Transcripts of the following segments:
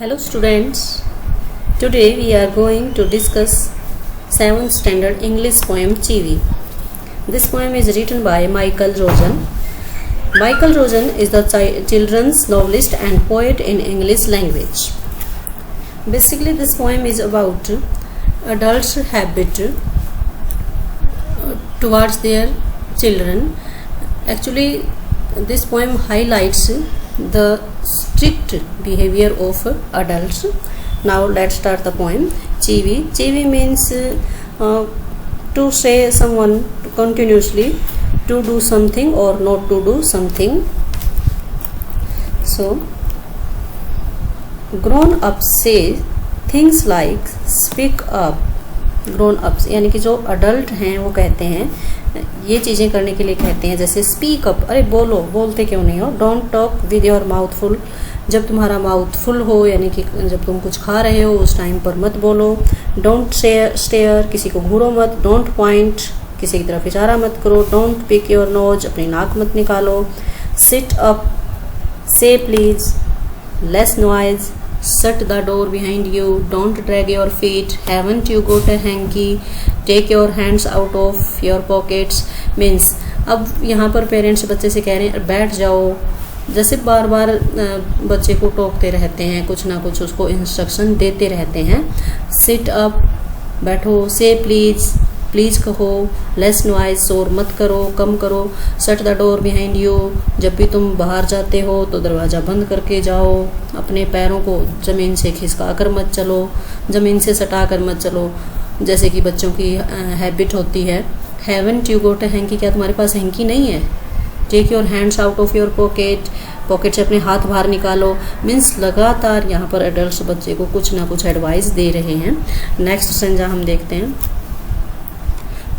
Hello students, today we are going to discuss 7th standard English poem Chivi. This poem is written by Michael Rosen. Michael Rosen is the children's novelist and poet in English language. Basically this poem is about adults' habit towards their children. Actually this poem highlights the strict behavior of adults. Now let's start the poem. Chivi. Chivi means to say someone continuously to do something or not to do something. So grown ups say things like speak up. Grown ups यानी कि जो adult हैं वो कहते हैं ये चीज़ें करने के लिए कहते हैं, जैसे स्पीक अप, अरे बोलो, बोलते क्यों नहीं हो. Don't talk with your mouth full, जब तुम्हारा माउथ फुल हो यानी कि जब तुम कुछ खा रहे हो उस टाइम पर मत बोलो. डोंट स्टेयर, किसी को घूरो मत. डोंट पॉइंट, किसी की तरफ इशारा मत करो. डोंट पिक योर नोज, अपनी नाक मत निकालो. सिट अप, से please, less noise, shut the door behind you, don't drag your feet, haven't you got a hanky, take your hands out of your pockets. Means अब यहाँ पर parents बच्चे से कह रहे हैं बैठ जाओ, जैसे बार बार बच्चे को टोकते रहते हैं, कुछ ना कुछ उसको इंस्ट्रक्शन देते रहते हैं. सिट अप, बैठो. से प्लीज़, प्लीज़ कहो. लेस नॉइज, शोर मत करो, कम करो. Shut the door behind you, जब भी तुम बाहर जाते हो तो दरवाज़ा बंद करके जाओ. अपने पैरों को ज़मीन से खिसका कर मत चलो, ज़मीन से सटा कर मत चलो, जैसे कि बच्चों की हैबिट होती है. Haven't you got a hanky, क्या तुम्हारे पास हैंकी नहीं है. Take your hands out of your pocket, pocket से अपने हाथ बाहर निकालो. मीन्स लगातार यहाँ पर एडल्ट बच्चे को कुछ ना कुछ एडवाइस दे रहे हैं. नेक्स्ट सेंजा हम देखते हैं.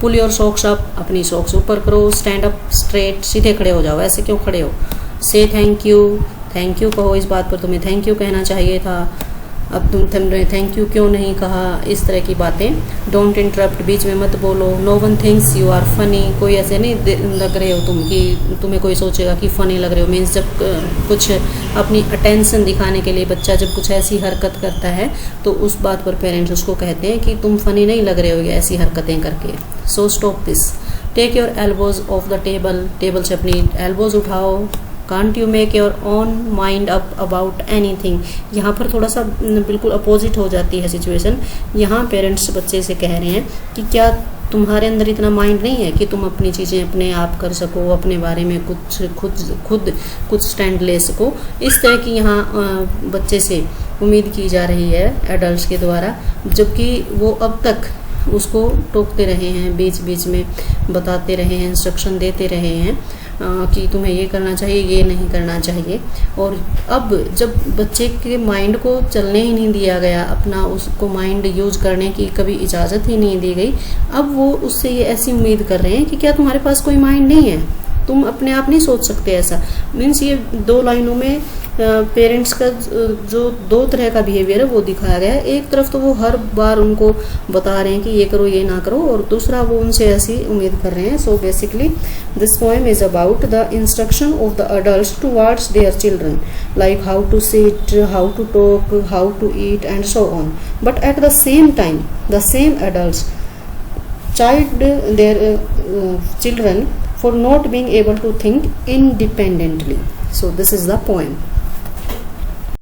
पुल योर सॉक्स अप, अपनी सॉक्स ऊपर करो. स्टैंड अप स्ट्रेट, सीधे खड़े हो जाओ, ऐसे क्यों खड़े हो. से थैंक यू, थैंक यू कहो, इस बात पर तुम्हें थैंक यू कहना चाहिए था, अब तुमने थैंक यू क्यों नहीं कहा. इस तरह की बातें. डोंट इंटरप्ट, बीच में मत बोलो. No one thinks you are funny, कोई ऐसे नहीं लग रहे हो तुम कि तुम्हें कोई सोचेगा कि फ़नी लग रहे हो. मीन्स जब कुछ अपनी अटेंशन दिखाने के लिए बच्चा जब कुछ ऐसी हरकत करता है तो उस बात पर पेरेंट्स उसको कहते हैं कि तुम फ़नी नहीं लग रहे हो ये ऐसी हरकतें करके. So stop this. Take your elbows off the table, table से अपनी एल्बोज उठाओ. Can't you make your own mind up about anything. यहाँ पर थोड़ा सा बिल्कुल अपोजिट हो जाती है सिचुएशन. यहाँ पेरेंट्स बच्चे से कह रहे हैं कि क्या तुम्हारे अंदर इतना माइंड नहीं है कि तुम अपनी चीज़ें अपने आप कर सको, अपने बारे में खुद कुछ स्टैंड ले सको. इस तरह की यहाँ बच्चे से उम्मीद की जा रही है एडल्ट्स के द्वारा, जबकि वो अब तक उसको टोकते रहे हैं, बीच बीच में बताते रहे हैं, इंस्ट्रक्शन देते रहे हैं कि तुम्हें ये करना चाहिए, ये नहीं करना चाहिए. और अब जब बच्चे के माइंड को चलने ही नहीं दिया गया, अपना उसको माइंड यूज करने की कभी इजाज़त ही नहीं दी गई, अब वो उससे ये ऐसी उम्मीद कर रहे हैं कि क्या तुम्हारे पास कोई माइंड नहीं है, तुम अपने आप नहीं सोच सकते ऐसा. मीन्स ये दो लाइनों में पेरेंट्स का जो दो तरह का बिहेवियर है वो दिखाया गया है. एक तरफ तो वो हर बार उनको बता रहे हैं कि ये करो, ये ना करो, और दूसरा वो उनसे ऐसी उम्मीद कर रहे हैं. So basically this poem is about the instruction of the adults towards their children, like how to sit, how to talk, how to eat and so on. But at the same time the same adults chide their children for not being able to think independently. So this is the poem.